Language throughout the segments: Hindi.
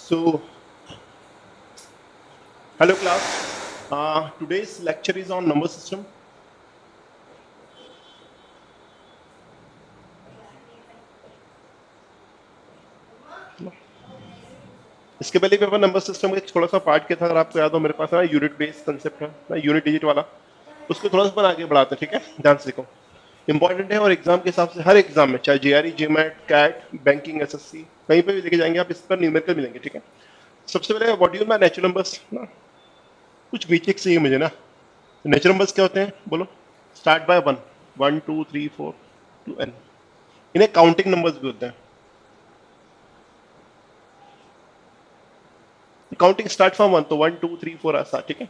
So, hello class. Today's lecture is on number system. इसके पहले भी अपन नंबर सिस्टम का एक थोड़ा सा पार्ट किया था, अगर आपको याद हो। मेरे पास ना यूनिट बेस्ड कंसेप्ट है ना, यूनिट डिजिट वाला। उसको थोड़ा सा अपन आगे बढ़ाते हैं, ठीक है? ध्यान से देखो, इंपॉर्टेंट है और एग्जाम के हिसाब से हर एग्जाम में, चाहे जेआरई, जेमैट, कैट, बैंकिंग, एसएससी, कहीं पे भी लेके जाएंगे आप, इस पर न्यूमेरिकल मिलेंगे, ठीक है? सबसे पहले what do you mean by natural numbers ना, कुछ बेसिक चाहिए मुझे ना। नेचुरल नंबर्स क्या होते हैं बोलो? Start by one, one two three four to n. इन्हें काउंटिंग नंबर्स भी होते हैं। काउंटिंग स्टार्ट फ्रॉम वन, तो वन टू थ्री फोर ऐसा, ठीक है?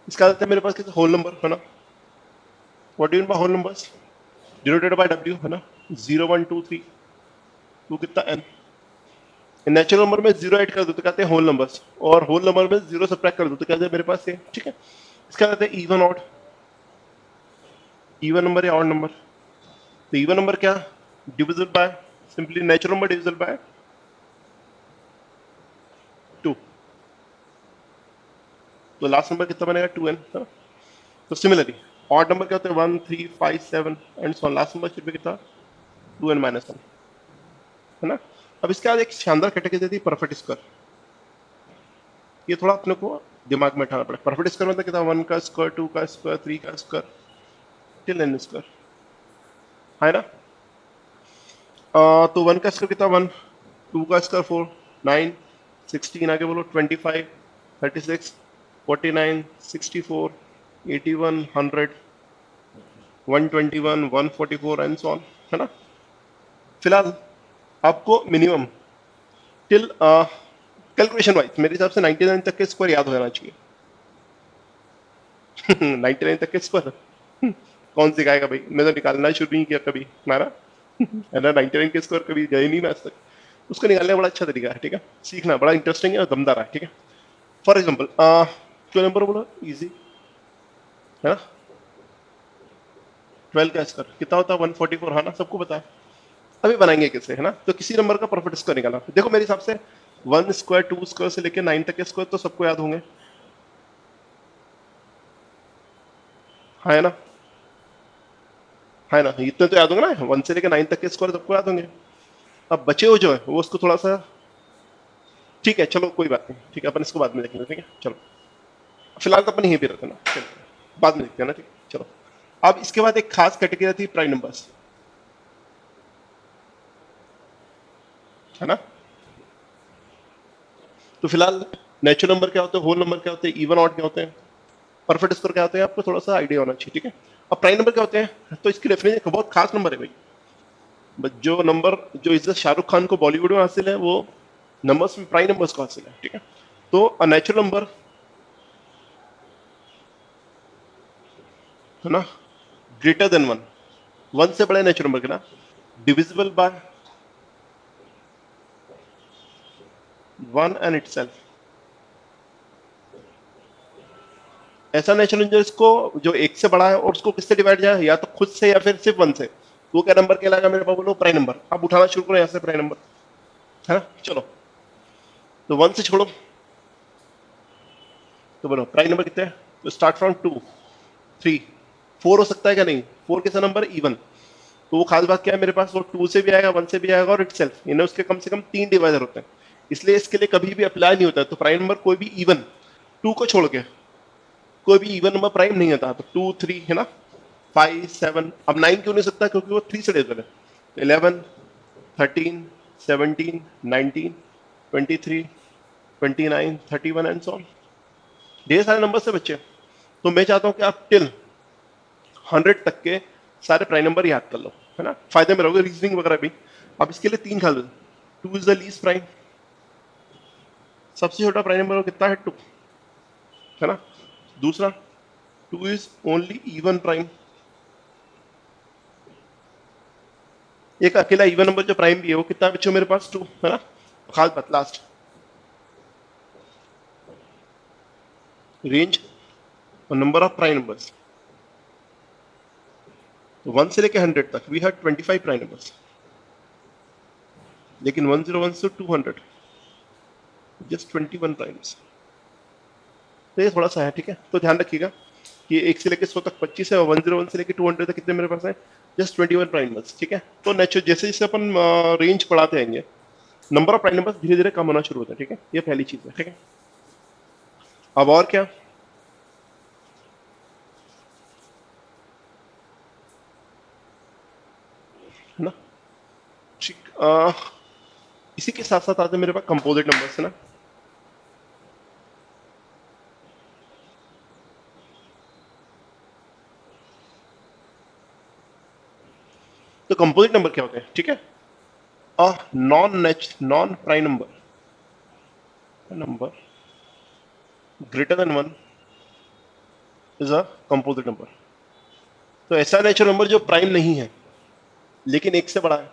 इसका अर्थ है मेरे पास कितना होल नंबर है ना। What do you mean by whole numbers? Denoted by W है ना, zero one two three, to कितना एन। नेचुरल नंबर में जीरो ऐड कर दो तो कहते हैं होल नंबर्स, और होल नंबर में जीरो सब्ट्रैक्ट कर दो तो कहते हैं मेरे पास ये, ठीक है? इसका कहते हैं इवन ऑड, इवन नंबर या ऑड नंबर। तो इवन नंबर क्या? Divisible by, simply natural number divisible by two, तो लास्ट नंबर कितना बनेगा? टू एन, है ना? तो सिमिलरली ऑड नंबर क्या होते हैं? One three five seven and so last number फिर भी कितना? टू एन माइनस वन, है ना? अब इसके बाद एक शानदार कैटेगरी देती है परफेक्ट स्क्वायर। ये थोड़ा अपने को दिमाग में उठाना पड़ेगा। परफेक्ट स्क्वायर मतलब कितना? वन का स्क्वायर, टू का स्क्वायर, थ्री का स्क्वायर, टिल एन स्क्वायर, है ना? तो वन का स्क्वायर कितना? वन, टू का स्क्वायर फोर, नाइन, सिक्सटीन, आगे बोलो, twenty five, thirty six, forty nine, sixty four, eighty one, hundred, one twenty one, one forty four and so on, है ना? फिलहाल आपको मिनिमम टिल कैलकुलेशन वाइज मेरे हिसाब से 99 तक के स्क्वायर याद हो जाना चाहिए। 99 तक के स्क्वायर कौन सिखाएगा भाई? मैं तो निकालना शुरू नहीं किया कभी हमारा, है ना? 99 के स्क्वायर कभी गए नहीं मैं आज तक। उसको निकालने का बड़ा अच्छा तरीका है, ठीक है? सीखना बड़ा इंटरेस्टिंग है और दमदार है, ठीक है? फॉर एग्जाम्पल क्यों नंबर बोलो, इजी है ना? 12 का स्क्वायर कितना होता है? 144, है ना? सबको पता है। अभी बनाएंगे कैसे, है ना? तो किसी नंबर का परफेक्ट स्क्वायर निकाला, देखो मेरे हिसाब से वन स्क्वायर, टू स्क्वायर से लेकर 9 तक के स्क्वायर तो सबको याद होंगे, है ना? है ना? इतने तो याद होंगे ना, वन से लेकर 9 तक के स्क्वायर सबको याद होंगे। अब बचे हो जो है वो उसको थोड़ा सा, ठीक है चलो कोई बात नहीं, ठीक है? अपन इसको बाद में देखेंगे, ठीक है? चलो फिलहाल तो अपन यहीं पे रहते हैं ना, चलो बाद में देखते हैं ना, ठीक है? चलो अब इसके बाद एक खास कैटेगरी थी प्राइम नंबर्स, है ना? तो फिलहाल नेचुरल नंबर क्या होते हैं, होल नंबर क्या होते हैं, इवन ऑड क्या होते हैं, परफेक्ट स्कोर क्या होते हैं, आपको थोड़ा सा आइडिया होना चाहिए, ठीक है? अब प्राइम नंबर क्या होते हैं? तो इसकी डेफिनेशन बहुत खास नंबर है भाई। बस जो नंबर, जो इज्जत शाहरुख खान को बॉलीवुड में हासिल है, वो नंबर्स में प्राइम नंबर्स को हासिल है, ठीक है? तो अ नेचुरल नंबर, है ना, ग्रेटर देन वन, वन से बड़े नेचुरल नंबर के ना, divisible by one and itself. ऐसा नेचुरल नंबर इसको जो एक से बड़ा है और उसको किससे डिवाइड जाए, या तो खुद से या फिर सिर्फ वन से, तो वो क्या नंबर कहलाएगा मेरे पास? बोलो प्राइम नंबर। आप उठाना शुरू करो यहाँ से प्राइम नंबर, है ना? चलो तो वन से छोड़ो, तो बोलो प्राइम नंबर कितने हैं? तो start from two, three, four हो सकता है क्या? नहीं, फोर कैसा नंबर? इवन। तो वो खास बात क्या है मेरे पास? वो टू से भी आएगा, वन से भी आएगा और इटसेल्फ, इन्हें उसके कम से कम तीन डिवाइजर होते हैं, इसलिए इसके लिए कभी भी अप्लाई नहीं होता है। तो प्राइम नंबर कोई भी इवन, टू को छोड़ के कोई भी इवन नंबर प्राइम नहीं होता। तो टू, थ्री, है ना, फाइव, सेवन, अब नाइन क्यों नहीं सकता? क्योंकि वो थ्री से डिविजिबल है। 11, 13, 17, 19, 23, 29, 31 एंड सो ऑन, ढेर सारे नंबर से बच्चे। तो मैं चाहता हूं कि आप टिल 100 तक के सारे प्राइम नंबर याद कर लो, है ना? फायदे में रहोगे, रीजनिंग वगैरह भी। अब इसके लिए तीन ख्याल, two is the least prime, सबसे छोटा प्राइम नंबर कितना है? टू, है ना? दूसरा, two is only even prime, एक अकेला इवन नंबर जो प्राइम भी है वो कितना बच्चों मेरे पास? टू, है ना? खास बात लास्ट, रेंज और नंबर ऑफ प्राइम नंबर्स, तो वन से लेकर 100 तक वी हैव 25 प्राइम नंबर्स, लेकिन 101 से 200 जस्ट 21 प्राइम्स। तो ये थोड़ा सा है, ठीक है। तो ध्यान रखिएगा कि 1 से लेकर 100 तक 25 है और 101 से लेकर 200 तक कितने मेरे पास है, जस्ट 21 प्राइम नंबर्स, ठीक है। तो नेचुरल जैसे जैसे अपन रेंज बढ़ाते आएंगे नंबर ऑफ प्राइम नंबर्स धीरे धीरे कम होना शुरू होता है, ठीक है। ये पहली चीज है, ठीक है। अब और क्या, है ना, ठीक। इसी के साथ साथ आते हैं मेरे पास कंपोजिट नंबर्स, है ना। तो कंपोजिट नंबर क्या होते हैं, ठीक है। A non prime number greater than 1 is a composite number. तो ऐसा नेचुरल नंबर जो प्राइम नहीं है लेकिन एक से बड़ा है,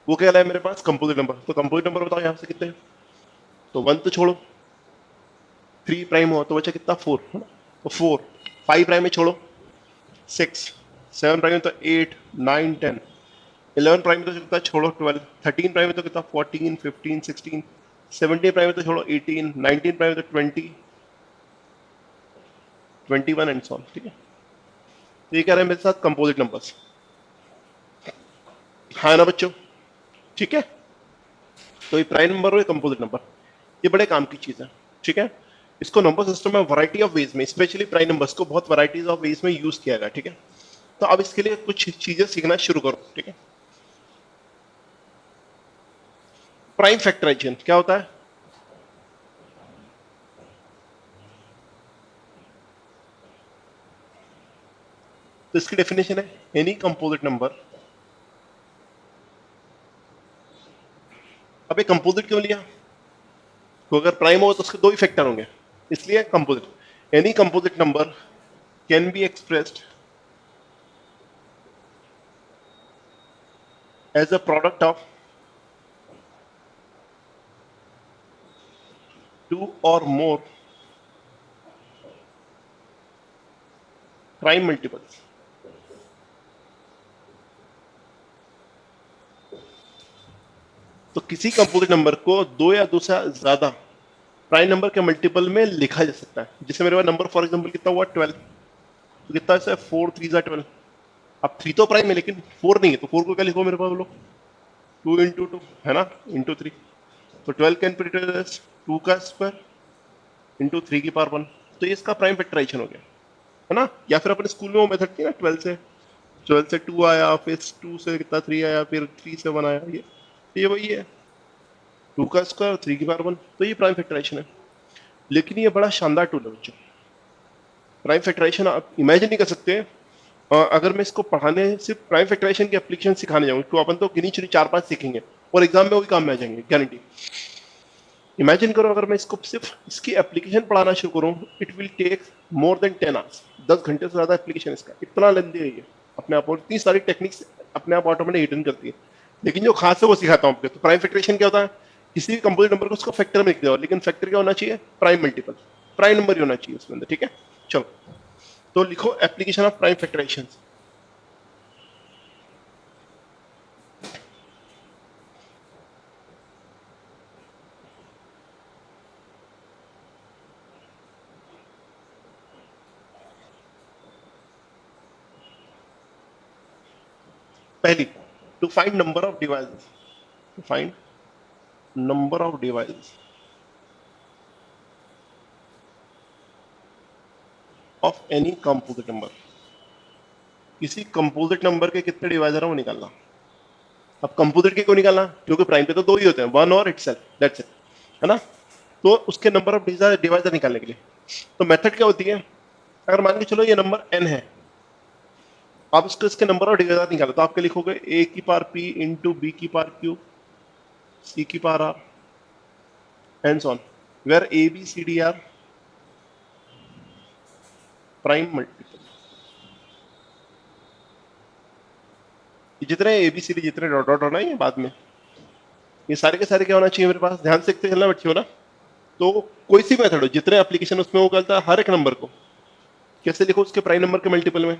वो क्या है मेरे पास, कंपोजिट नंबर। तो कंपोजिट नंबर बताओ यहां से कितने हैं? तो 1 तो छोड़ो, 3 प्राइम हुआ तो बचा कितना, 4, है ना। तो 4, 5 प्राइम में छोड़ो 6, 7 प्राइम में तो 8, 9, 10, 11 प्राइम में तो कितना छोड़ो 12, 13 प्राइम में तो कितना 14, 15, 16, 17 प्राइम में तो छोड़ो 18, 19 प्राइम में तो 20, 21 एंड सो ऑन, ठीक है। तो ये कह रहे हैं मेरे साथ कंपोजिट नंबर्स, हाँ ना बच्चों, ठीक है। तो ये प्राइम नंबर और कंपोजिट नंबर ये बड़े काम की चीज है, ठीक है। इसको नंबर सिस्टम में वैरायटी ऑफ वेज में, स्पेशली प्राइम नंबर्स को बहुत वैराइटीज ऑफ वेज में यूज किया गया, ठीक है। तो अब इसके लिए कुछ चीजें सीखना शुरू करो, ठीक है। प्राइम फैक्टराइजेशन क्या होता है, तो इसकी डेफिनेशन है एनी कंपोजिट नंबर। अब ये कंपोजिट क्यों लिया, तो अगर प्राइम हो तो उसके दो ही फैक्टर होंगे, इसलिए composite. Any composite number can be expressed as a product of two or more prime multiples. तो किसी कंपोजिट नंबर को दो या दो से ज्यादा प्राइम नंबर के मल्टीपल में लिखा जा सकता है। जैसे मेरे पास नंबर फॉर एग्जांपल कितना हुआ 12, तो कितना है 4 3 जा 12। अब 3 तो प्राइम है लेकिन 4 नहीं है, तो 4 को क्या लिखो मेरे पास बोलो, 2 इंटू 2, है ना, इंटू 3। तो 12 कैन बी रिटन एज 2 का स्क्वायर इंटू 3 की पावर 1। तो ये इसका प्राइम फैक्टराइजेशन हो गया, है ना। या फिर अपने स्कूल में वो मेथड थी ना, 12 से 2 आया, फिर 2 से कितना 3 आया, फिर 3 से 1 आया, ये वही है, 2 का स्क्वायर 3 की पावर 1। तो ये प्राइम फैक्टराइजेशन है। लेकिन ये बड़ा शानदार टूल है बच्चों। प्राइम फैक्टराइजेशन आप इमेजिन नहीं कर सकते। अगर मैं इसको पढ़ाने सिर्फ प्राइम फैक्टराइजेशन की एप्लीकेशन सिखाने जाऊँ तो अपन तो गिनी चुनी 4-5 सीखेंगे और एग्जाम में वही काम में आ जाएंगे, गारंटी। इमेजिन करो अगर मैं इसको सिर्फ इसकी एप्लीकेशन पढ़ाना शुरू करूँ, it will take more than 10 hours, 10 घंटे से ज्यादा एप्लीकेशन इसका, इतना लेंदी है ये अपने आप, और इतनी सारी टेक्निक्स अपने आप ऑटोमेटिक रिटर्न करती है। लेकिन जो खास है वो सिखाता हूँ आपको। तो प्राइम फैक्टराइजेशन क्या होता है, किसी भी कंपोजिट नंबर को उसको फैक्टर में लिख दो, लेकिन फैक्टर क्या होना चाहिए, प्राइम मल्टीपल, प्राइम नंबर ही होना चाहिए उसके अंदर, ठीक है। चलो तो लिखो एप्लीकेशन ऑफ प्राइम फैक्टराइजेशन। पहली, to find number of devices, to find number of devices of any composite number. किसी कंपोजिट नंबर के कितने डिवाइजर है वो निकालना। अब कंपोजिट के क्यों निकालना, क्योंकि प्राइम पे तो दो ही होते हैं, वन और इटसेल्फ, दैट्स इट, है ना। तो उसके नंबर ऑफ डिवाइजर निकालने के लिए तो मेथड क्या होती है, अगर मान के चलो ये नंबर n है, आप इसको इसके नंबर ऑफ डिवाइजर निकालो, तो आप क्या लिखोगे, a की पावर p इंटू बी की पावर q, c की power r and so on, where a b c d are prime multiple. जितने ए बी सी डी जितने डॉट डॉट होना है ये बाद में, ये सारे के सारे क्या होना चाहिए मेरे पास, ध्यान से चलना बच्चों ना। तो कोई सी मेथड हो, जितने एप्लीकेशन उसमें वो करता है, हर एक नंबर को कैसे लिखो, उसके प्राइम नंबर के मल्टीपल में।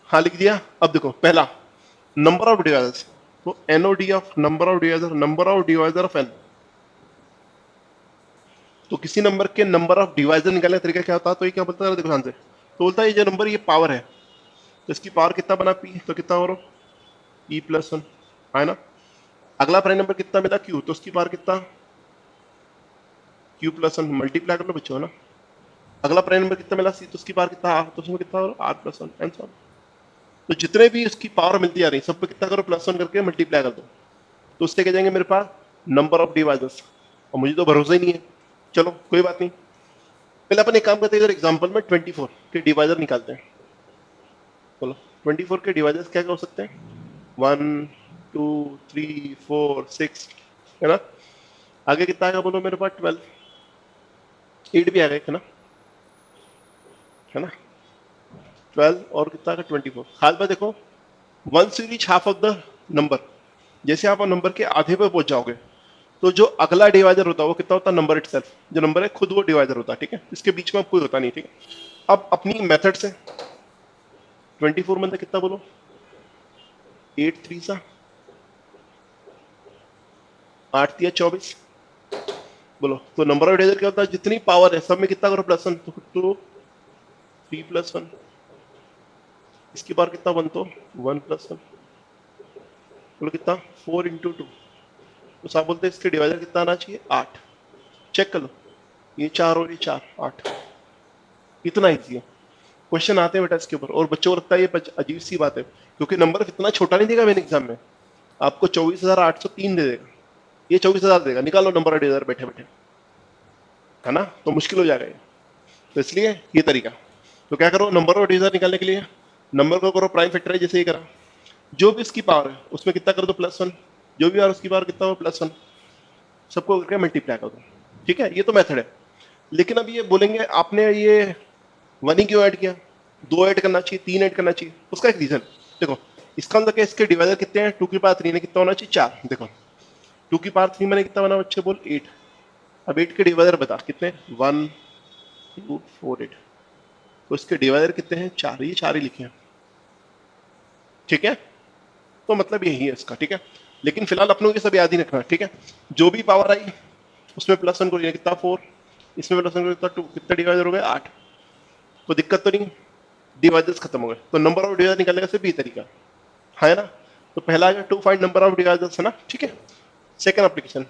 हाँ लिख दिया। अब देखो पहला, नंबर ऑफ डिवाइजर्स, तो NOD of number of divisor, number of divisor of n, तो किसी नंबर के नंबर ऑफ डिवाइजर निकालने का तरीका क्या होता है? तो ये क्या बोलता है, देखो ध्यान से, तो बोलता है ये जो नंबर ये पावर है, तो इसकी पावर कितना बना पी, तो कितना हो ई प्लस वन, है ना। अगला प्राइम नंबर कितना मिला क्यू, तो उसकी पावर कितना क्यू प्लस वन, मल्टीप्लाई कर लो बच्चों, है ना। अगला प्राइम नंबर कितना मिला सी, तो उसकी पावर कितना आर, तो उसमें कितना हो r plus one and so on. तो जितने भी उसकी पावर मिलती आ रही सब पे कितना करो प्लस वन करके मल्टीप्लाई कर दो, तो उससे क्या जाएंगे मेरे पास नंबर ऑफ डिवाइजर्स। और मुझे तो भरोसा ही नहीं है, चलो कोई बात नहीं, पहले अपन एक काम करते हैं, इधर एग्जांपल में 24 के डिवाइजर निकालते हैं। बोलो 24 के डिवाइजर्स क्या क्या हो सकते हैं, 1 2 3 4 6, है ना। आगे कितना आएगा बोलो मेरे पास 12, 8 भी आएगा एक, है ना 12, और कितना आएगा 24। खास बात देखो, once you reach half of the number, जैसे आप नंबर के आधे पे पहुंच जाओगे, तो जो अगला डिवाइजर होता है वो कितना होता है, नंबर इटसेल्फ, जो नंबर है खुद वो डिवाइजर होता है, ठीक है, इसके बीच में अब कोई होता नहीं, ठीक है। अब अपनी मेथड से 24 में कितना बोलो, 8 3 सा 8 3 24, बोलो तो नंबर ऑफ डिवाइजर क्या होता है, जितनी पावर है सब में कितना करो प्लस वन, तो 2 3 प्लस वन, इसकी पावर कितना 1, तो 1 प्लस वन, बोलो कितना 4 इंटू 2, तो साहब बोलते हैं इसके डिवाइजर कितना आना चाहिए 8। चेक कर लो, ये 4 और ये 4 8, इतना ईजी है। क्वेश्चन आते हैं बेटा इसके ऊपर, और बच्चों को लगता है ये अजीब सी बात है, क्योंकि नंबर इतना छोटा नहीं देगा मेरे एग्जाम में, आपको 24,803 दे देगा, ये 24,000 देगा, निकालो नंबर ऑफ डिवाइजर बैठे बैठे, है ना, तो मुश्किल हो जाएगा ये। तो इसलिए ये तरीका, तो क्या करो नंबर ऑफ डिवाइजर निकालने के लिए नंबर को करो प्राइम फैक्टराइज, जैसे ये करा, जो भी इसकी पावर है उसमें कितना कर दो प्लस वन, जो भी और उसकी पावर कितना हो प्लस वन, सबको करके मल्टीप्लाई कर दो, ठीक है, ये तो मेथड है। लेकिन अब ये बोलेंगे आपने ये वन ही क्यों ऐड किया, 2 ऐड करना चाहिए, 3 ऐड करना चाहिए, उसका एक रीजन देखो, इसका मतलब इसके डिवाइजर कितने हैं, 2 की पावर 3 ने कितना होना चाहिए 4, देखो 2 की पावर 3 मैंने कितना बना बच्चे बोल 8, अब 8 के डिवाइजर बता कितने, 1 2 4 8, तो इसके डिवाइजर कितने हैं 4, ये 4 ही लिखे हैं, ठीक है, तो मतलब यही है इसका, ठीक है। लेकिन फिलहाल अपनों के सब याद ही रखना, ठीक है, जो भी पावर आई उसमें प्लस वन को कितना 4, इसमें प्लस वन को कितना 2, कितने डिवाइजर हो गए 8, कोई दिक्कत तो नहीं, डिवाइजर्स खत्म हो गए, तो नंबर ऑफ डिवाइजर निकालने का सिर्फ ये तरीका है ना। तो पहला आ गया to find number of divisors, है ना, ठीक है। Second application,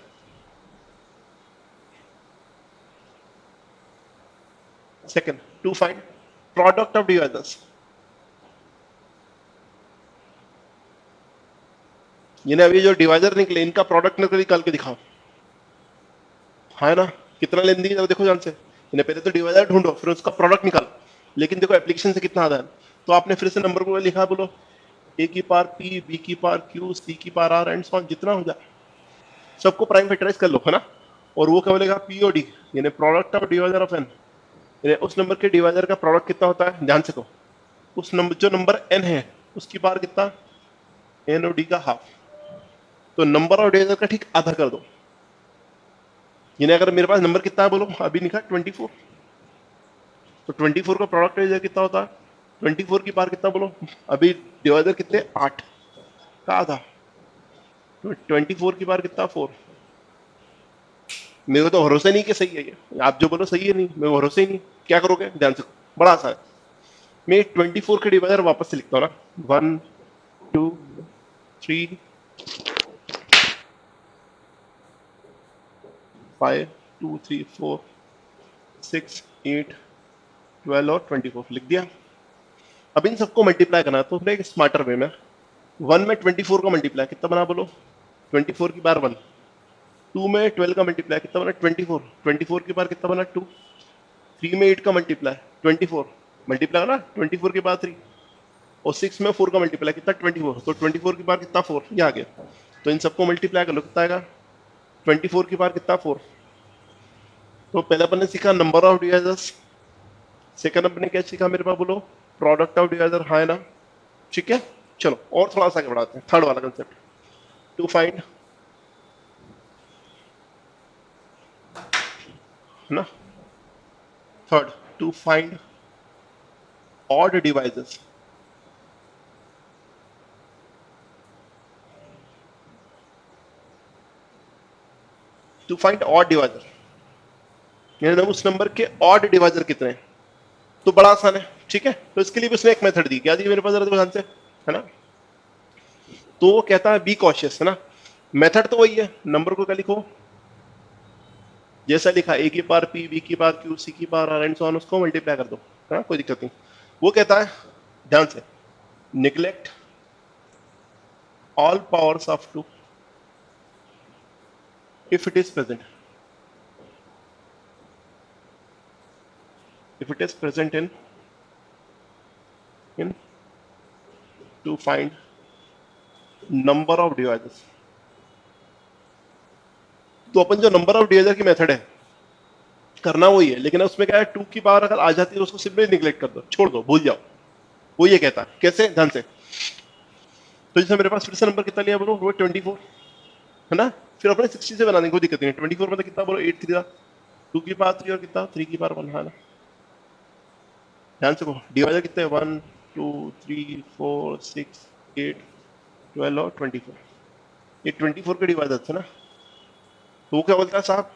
second to find product of divisors, यानी अभी जो डिवाइजर निकले इनका प्रोडक्ट निकाल के दिखाओ, है ना, कितना लेंदी है देखो जान से, इन्हें पहले तो डिवाइजर ढूंढो फिर उसका प्रोडक्ट निकालो, लेकिन देखो एप्लीकेशन से कितना आदान, तो आपने फिर से नंबर को लिखा, बोलो ए की पार पी, बी की पार क्यू, सी की पार आर एंड सो ऑन, जितना हो जाए सबको प्राइम फैक्टराइज कर लो, है ना। और वो क्या बोलेगा पीओडी, यानी product of divisor of n, यानी उस नंबर के डिवाइजर का प्रोडक्ट कितना होता है, ध्यान से कहो, उस नंबर जो नंबर एन है उसकी पार कितना, एन और डी का हाफ, तो नंबर ऑफ डिवाइजर का ठीक आधा कर दो, यानी अगर मेरे पास नंबर कितना है बोलो, अभी लिखा 24, तो 24 का प्रोडक्ट डिवाइजर कितना होता है, 24 की पार कितना बोलो, अभी डिवाइजर कितने 8 का आधा, तो 24 की पार कितना 4, मेरे को तो भरोसा नहीं कि सही है ये, आप जो बोलो सही है, नहीं मेरे को भरोसा ही नहीं, क्या करोगे ध्यान से, बड़ा आसान है, मैं 24 के डिवाइजर वापस से लिखता हूँ ना, 1 2 3 5 2 3 4 6 8 12 और 24 लिख दिया। अब इन सबको मल्टीप्लाई करना है, तो एक स्मार्टर वे में 1 में 24 का मल्टीप्लाई कितना बना बोलो, 24 की बार 1, 2 में 12 का मल्टीप्लाई कितना बना 24, 24 की बार कितना बना 2, 3 में 8 का मल्टीप्लाई 24, मल्टीप्लाई ना 24 के बाद 3, और 6 में 4 का मल्टीप्लाई कितना 24, तो 24 की बार कितना 4, ये आ गया, तो इन सबको मल्टीप्लाई कर लो कितना आएगा 24 की बार कितना 4। तो पहले अपन ने सीखा नंबर ऑफ डिवाइजर्स, सेकंड अपन ने क्या सीखा मेरे पास बोलो, प्रोडक्ट ऑफ डिवाइजर, हाँ है ना, ठीक है। चलो और थोड़ा सा आगे बढ़ाते हैं, थर्ड वाला कंसेप्ट, टू फाइंड, ना third, to find odd divisors, to find odd divisor, यानी उस नंबर के ऑड डिवाइजर कितने हैं, तो बड़ा आसान है, ठीक है। तो इसके लिए भी उसने एक मेथड दी, क्या दी मेरे पास, जरा ध्यान से, है ना। तो वो कहता है बी कॉशियस, है ना। मेथड तो वही है, नंबर को क्या लिखो, जैसा लिखा ए की पावर पी, बी की पावर क्यू, सी की power r and so on, उसको मल्टीप्लाई कर दो, है ना, कोई दिक्कत नहीं। वो कहता है ध्यान से, neglect all powers of 2 if it is present, if it is present in to find number of divisors। तो अपन जो नंबर ऑफ डिवाइजर की मेथड है करना वही है, लेकिन उसमें क्या है, 2 की पावर अगर आ जाती है तो उसको सिंपली निग्लेक्ट कर दो, छोड़ दो, भूल जाओ। वो ये कहता है कैसे, ध्यान से। तो जैसे मेरे पास फिर से नंबर कितना लिया बोलो, वो 24, है ना। फिर अपने 60 से बनाने की कोई दिक्कत नहीं है। 24 मतलब कितना बोलो, 8 3 2 की पावर 3 और कितना 3 की पावर 1, है ना। ध्यान से कहो, डिवाइजर कितने, 1 2 3 4 6 8 12 और 24, ये 24 के डिवाइजर थे ना। तो वो क्या बोलता है साहब,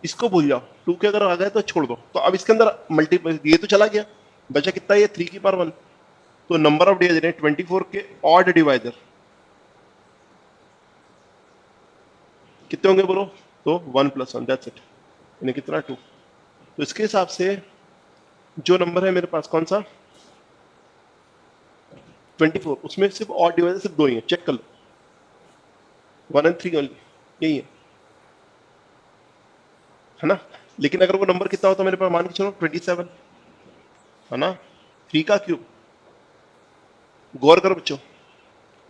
इसको भूल जाओ, 2 के अगर आ गए तो छोड़ दो। तो अब इसके अंदर मल्टीपल, ये तो चला गया, बचा कितना, ये 3 की पावर 1। तो नंबर ऑफ डिवाइजर है 24 के ऑड डिवाइजर कितने होंगे बोलो, तो 1 + 1, दैट्स इट, यानी कितना 2। तो इसके हिसाब से जो नंबर है मेरे पास कौन सा, 24, उसमें सिर्फ ऑड डिवाइजर सिर्फ 2 ही है, चेक कर लो, 1 और 3 ओनली, यही है ना। लेकिन अगर वो नंबर कितना होता है मेरे पास, मान के चलो 27, है ना, 3 का क्यूब। गौर करो बच्चों,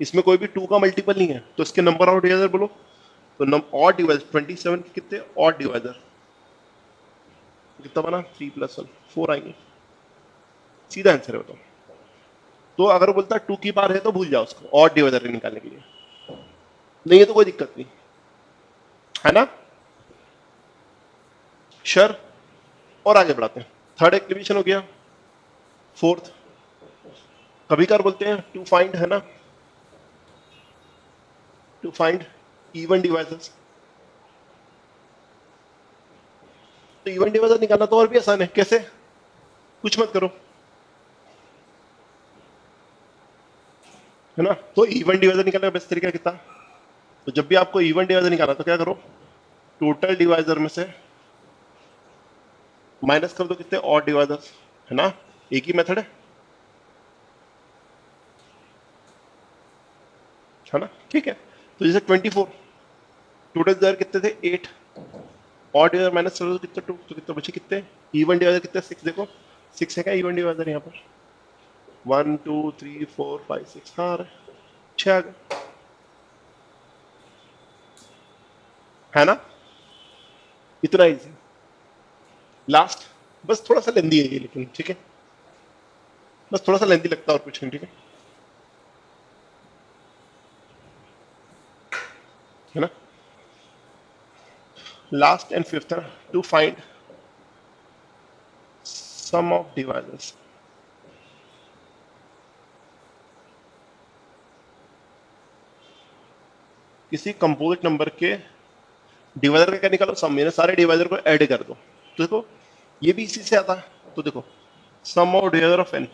इसमें कोई भी 2 का मल्टीपल नहीं है, तो इसके नंबर ऑफ डिवाइजर बोलो, तो ऑड डिवाइजर 27 के कितने ऑड डिवाइजर, कितना बना, 3 + 1 4 आएंगे, सीधा आंसर है बताओ। तो अगर बोलता 2 की पावर है तो भूल जाओ उसको, ऑड डिवाइजर निकालने के लिए, नहीं है तो कोई दिक्कत नहीं, है ना। श्योर। और आगे बढ़ाते हैं, थर्ड एक्टिवेशन हो गया। फोर्थ, कभी कभार बोलते हैं टू फाइंड, है ना, टू फाइंड इवन डिवाइजर्स। तो इवन डिवाइजर निकालना तो और भी आसान है, कैसे, कुछ मत करो, है ना। तो इवन डिवाइजर निकालने का बेस्ट तरीका कितना, तो जब भी आपको इवन डिवाइजर निकालना तो क्या करो, टोटल डिवाइजर में से माइनस कर दो कितने ऑड डिवाइजर्स, है ना, एक ही मेथड है ना, ठीक है। तो जैसे 24 टोटल डिवाइजर कितने थे 8, ऑड डिवाइजर माइनस कर दो कितने 2, तो कितने बचे कितने, इवन डिवाइजर कितने 6, देखो 6 है क्या इवन डिवाइजर यहाँ पर, 1 2 3 4 5 6, हाँ 6 आ गए, है ना, इतना इजी। लास्ट, बस थोड़ा सा लेंदी है ये, लेकिन ठीक है, बस थोड़ा सा लेंदी लगता है और कुछ नहीं, ठीक है ना। लास्ट एंड फिफ्थ है ना, to find sum of divisors. किसी कंपोजिट नंबर के डिवाइजर का क्या निकालो, सम, यानी सारे डिवाइजर को ऐड कर दो। तो देखो ये भी इसी से आता है, तो देखो सम ऑफ डिवाइजर ऑफ एन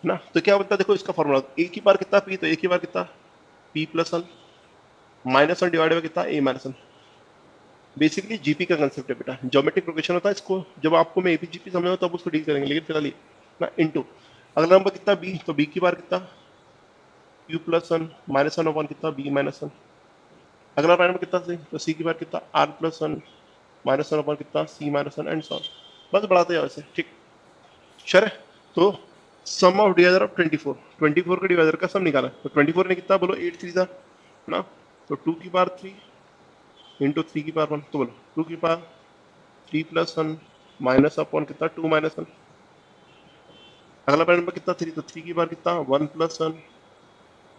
ना, तो क्या बोलता है, देखो इसका फॉर्मूला ए की बार कितना पी, तो ए की बार कितना पी + 1 -1 डिवाइड बाय कितना ए - 1। बेसिकली जीपी का कंसेप्ट है बेटा, ज्योमेट्रिक प्रोग्रेशन होता है, इसको जब आपको मैं एपीजीपी समझाऊं तब उसको डील करेंगे, लेकिन फिलहाल ये ना इनटू अगला नंबर कितना बी, तो बी की बार कितना क्यू + 1 -1/1 कितना बी - 1। अगला नंबर कितना सी, तो सी की बार कितना आर + 1 -1/1 कितना सी - 1 एंड सो ऑन, बस बढ़ाते जाओ ऐसे, ठीक श्योर है। तो सम ऑफ डिवाइजर ऑफ 24 का डिवाइजर का सम निकाला, तो 24 ने कितना बोलो 8 3 था ना, तो 2 की पावर 3 इंटू 3 की पावर 1, तो बोलो 2 की पावर 3 + 1 माइनस अपॉन कितना 2 - 1। अगला पैर नंबर कितना 3, तो 3 की पावर कितना 1 + 1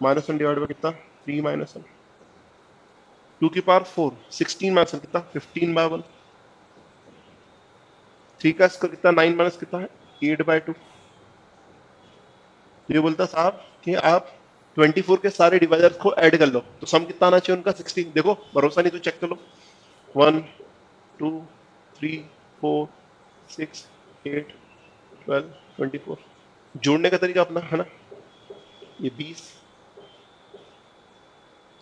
-1 डिवाइड बाय कितना 3 - 1। 2 की पावर 4 16 - 1 कितना 15/1। 3 का स्क्वायर कितना 9 माइनस कितना है 8/2। तो ये बोलता साहब कि आप 24 के सारे डिवाइजर्स को ऐड कर लो, तो सम कितना आना चाहिए उनका 16। देखो भरोसा नहीं तो चेक कर लो, 1 2 3 4 6 8 12 24। जोड़ने का तरीका अपना है ना, ये 20,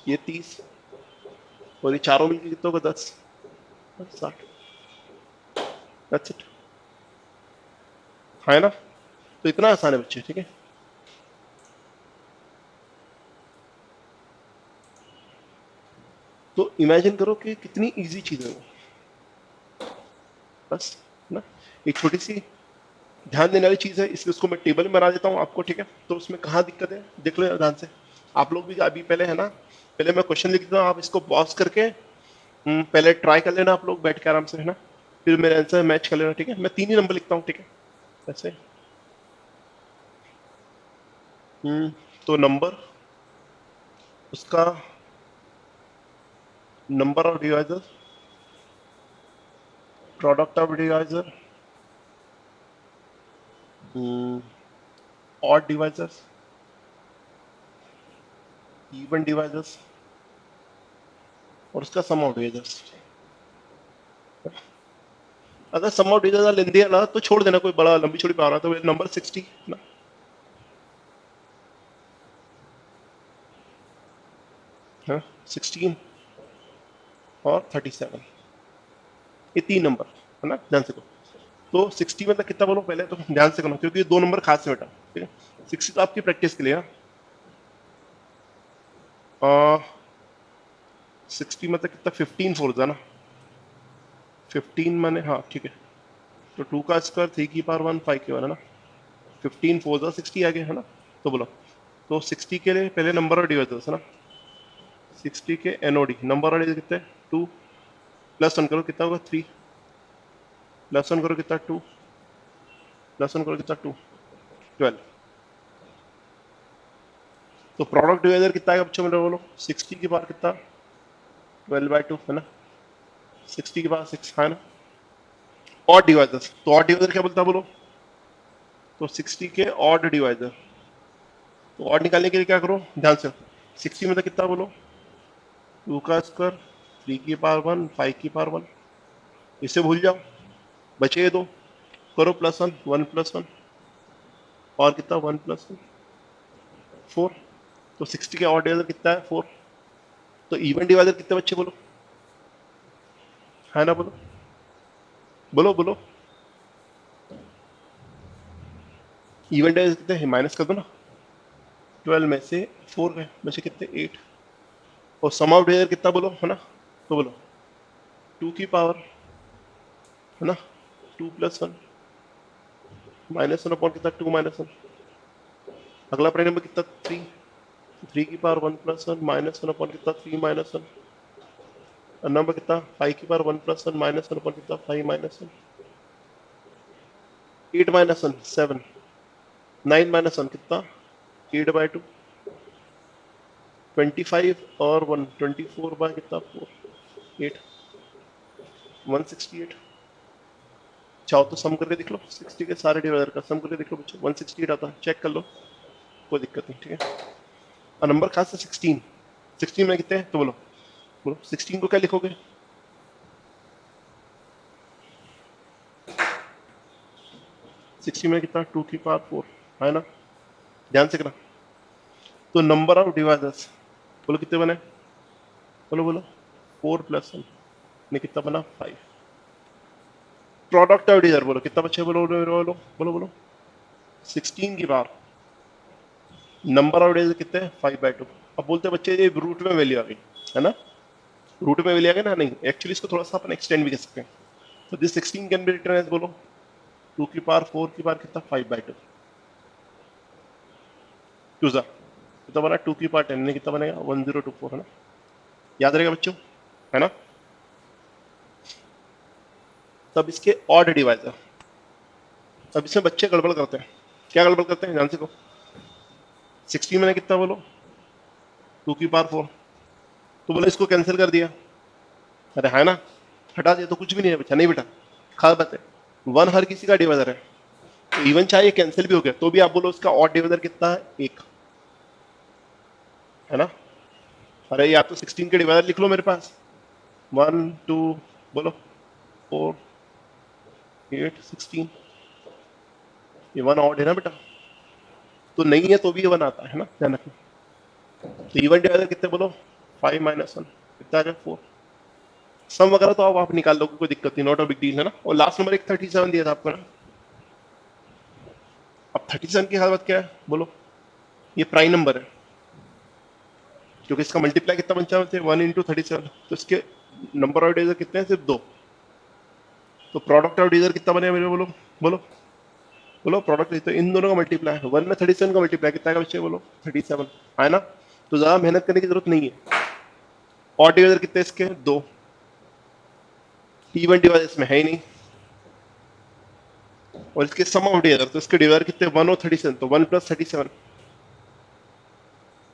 ये 30 और ये चारों मिलकर कितना होगा 10 और 60। दैट्स इट, है ना। तो इतना आसान है बच्चे, ठीक है। तो इमेजिन करो कि कितनी इजी चीज है वो, बस ना। एक छोटी सी ध्यान देने वाली चीज है, इसलिए उसको मैं टेबल में बना देता हूँ आपको, ठीक है। तो उसमें कहाँ दिक्कत है देख लो ध्यान से। आप लोग भी अभी पहले है ना, पहले मैं क्वेश्चन लिख देता हूँ, आप इसको पॉज करके पहले ट्राई कर लेना आप लोग बैठ के आराम से, है ना। फिर मेरे आंसर मैच कर लेना, ठीक है। मैं 3 ही नंबर लिखता हूँ, ठीक है, ऐसे। तो नंबर, उसका number of divisor, product of divisor, odd divisors, even divisors और उसका सम ऑफ डिवाइजर्स। अगर सम ऑफ डिवाइजर्स लेंदी है ना तो छोड़ देना, कोई बड़ा लंबी छोड़ी पा रहा तो नंबर 60 ना, 16 और 37, ये 3 नंबर है ना, ध्यान से करो। तो 60 मतलब कितना बोलो पहले तो ध्यान से करना, क्योंकि ये 2 नंबर खास है बेटा, ठीक है। 60 तो आपकी प्रैक्टिस के लिए ना, 60 मतलब कितना, 15 फोर था ना, 15 माने हाँ ठीक है। तो 2 का स्क्वायर 3 की पावर 1 5 की पावर है ना, 15 फोर था 60 आ गया है ना। तो बोलो, तो 60 के लिए पहले नंबर और डिवाइजर्स है ना, 60 के एनओडी नंबर और कितने 2, प्लस 1 करो कितना होगा 3, प्लस 1 करो कितना 2, प्लस 1 करो कितना 2, 12। तो प्रोडक्ट डिवाइजर कितना है बच्चों, मेरे बोलो 60 की पावर कितना, 12/2 है ना, 60 की पावर 6 है ना। ऑड डिवाइजर्स, तो ऑड डिवाइजर क्या बोलता है बोलो, तो 60 के ऑड डिवाइजर। तो ऑड निकालने के लिए क्या करो ध्यान से, 60 में तो कितना बोलो, 2 का स्क्वायर 3 की पावर 1 5 की पावर 1, इसे भूल जाओ, बचे ये दो, करो प्लस 1 1 प्लस 1 और कितना 1 प्लस 1 4। तो 60 के ऑड डिवाइजर कितना है 4। तो इवन डिवाइजर कितने बच्चे बोलो, है ना, बोलो बोलो बोलो, इवन डिवाइजर कितने हैं माइनस कर दो ना, 12 में से 4 गए बचे कितने 8। और सम ऑफ डिवाइजर कितना बोलो है ना, तो बोलो 2 की पावर है ना 2 प्लस 1 माइनस 1 अपॉन कितना 2 माइनस 1। अगला प्राइम नंबर कितना 3, 3 की पावर 1 प्लस 1 माइनस 1 अपॉन कितना 3 माइनस 1। और नंबर कितना 5 की पावर 1 प्लस 1 माइनस 1 अपॉन कितना 5 माइनस 1। 8 माइनस 1 7, 9 माइनस 1 कितना 8/2, 25 और 1 24 बाय कितना 4 8 168। चाहो तो सम करके देख लो, 60 के सारे डिवाइडर का सम करके देख लो बच्चों, 168 आता है, चेक कर लो, कोई दिक्कत नहीं, ठीक है। और नंबर खास है 16, 16 में कितने हैं तो बोलो, बोलो 16 को क्या लिखोगे, 60 में कितना 2 की पावर 4 है ना, ध्यान से करना। तो नंबर ऑफ डिवाइजर्स बोलो कितने बने, बोलो बोलो 4 प्लस 1 ने कितना बना 5। प्रोडक्ट ऑफ डिवाइजर बोलो कितना बच्चे, बोलो बोलो बोलो बोलो बोलो 16 की पावर नंबर ऑफ डिवाइजर कितने 5/2। अब बोलते हैं बच्चे ये रूट में वैल्यू आ गई है ना, रूट में वैल्यू आ गई ना, नहीं एक्चुअली इसको थोड़ा सा अपन एक्सटेंड भी कर सकते हैं। तो this 16 can be written as बोलो 2 की पावर 4 की पावर कितना 5/2, टू सा कितना बना 2 की पावर 10 ने कितना बनेगा 1024 है ना, याद रहेगा बच्चों, है ना। तब इसके ऑड डिवाइजर, अब इसमें बच्चे गड़बड़ करते हैं, क्या गड़बड़ करते हैं ध्यान से को, 60 मैंने कितना बोलो 2 की पावर 4, तो बोले इसको कैंसिल कर दिया, अरे है ना, हटा दिया तो कुछ भी नहीं है बच्चा, नहीं बेटा खास बात है, 1 हर किसी का डिवाइजर है, तो इवन चाहे कैंसिल भी हो गया तो भी आप बोलो उसका ऑड डिवाइजर कितना है 1, है ना। अरे या तो 16 के डिवाइजर लिख लो मेरे पास, 1 2 बोलो 4 8 16, ये 1 ऑड है ना बेटा, तो नहीं है तो भी ये 1 आता है ना, ध्यान रखना। तो इवन डिवाइजर कितने बोलो, 5 माइनस 1 कितना आ गया 4। सम वगैरह तो अब आप निकाल लोगे, कोई दिक्कत नहीं, नॉट अ बिग डील है ना। और लास्ट नंबर एक 37 दिया था आपको ना। अब 37 की हालत क्या है बोलो, ये प्राइम नंबर है, क्योंकि इसका मल्टीप्लाई कितना बन जाते हैं 1 इंटू 37, तो इसके नंबर ऑफ डिवाइजर कितने हैं, सिर्फ 2। तो प्रोडक्ट ऑफ डिवाइजर कितना बनेगा मेरे, बोलो बोलो बोलो, प्रोडक्ट तो इन दोनों का मल्टीप्लाई है, 1 में 37 का मल्टीप्लाई कितना का बच्चे बोलो, 37 है ना। तो ज्यादा मेहनत करने की जरूरत नहीं है। और डिवाइजर कितने इसके, 2। इवन डिवाइजर इसमें है ही नहीं, और इसके सम ऑफ डिवाइजर, तो इसके डिवाइजर कितने 1 और 37, तो 1 प्लस 37,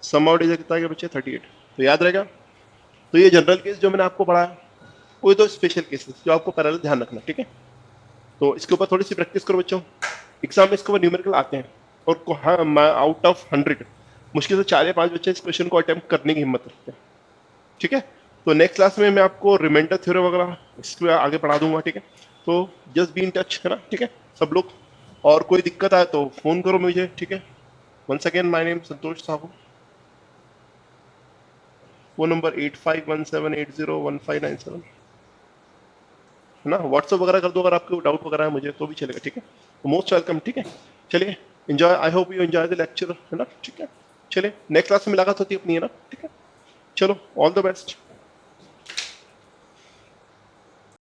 सम ऑफ डिवाइजर कितना गया बच्चे 38। तो याद रहेगा। तो ये जनरल केस जो मैंने आपको पढ़ाया, कोई तो स्पेशल केसेस जो आपको पैरेलल ध्यान रखना, ठीक है। तो इसके ऊपर थोड़ी सी प्रैक्टिस करो बच्चों, एग्जाम में इसके ऊपर न्यूमेरिकल आते हैं। और हाँ, आउट ऑफ 100 मुश्किल से 4 या 5 बच्चे इस क्वेश्चन को अटेम्प्ट करने की हिम्मत रखते हैं, ठीक है। तो नेक्स्ट क्लास में मैं आपको रिमाइंडर थ्योरम वगैरह इसके आगे पढ़ा दूंगा, ठीक है। तो जस्ट बी इन टच, है ना, ठीक है सब लोग। और कोई दिक्कत आए तो फोन करो मुझे, ठीक है। Once again my name Santosh Sahu, phone number 8517801597, है ना। व्हाट्सअप वगैरह कर दो अगर आपको डाउट वगैरह है मुझे, तो भी चलेगा, ठीक है। तो मोस्ट वेलकम, ठीक है। चलिए enjoy, I hope you enjoy the lecture, है ना, ठीक है। चलिए नेक्स्ट क्लास में मुलाकात होती है अपनी, है ना, ठीक है। चलो ऑल द बेस्ट।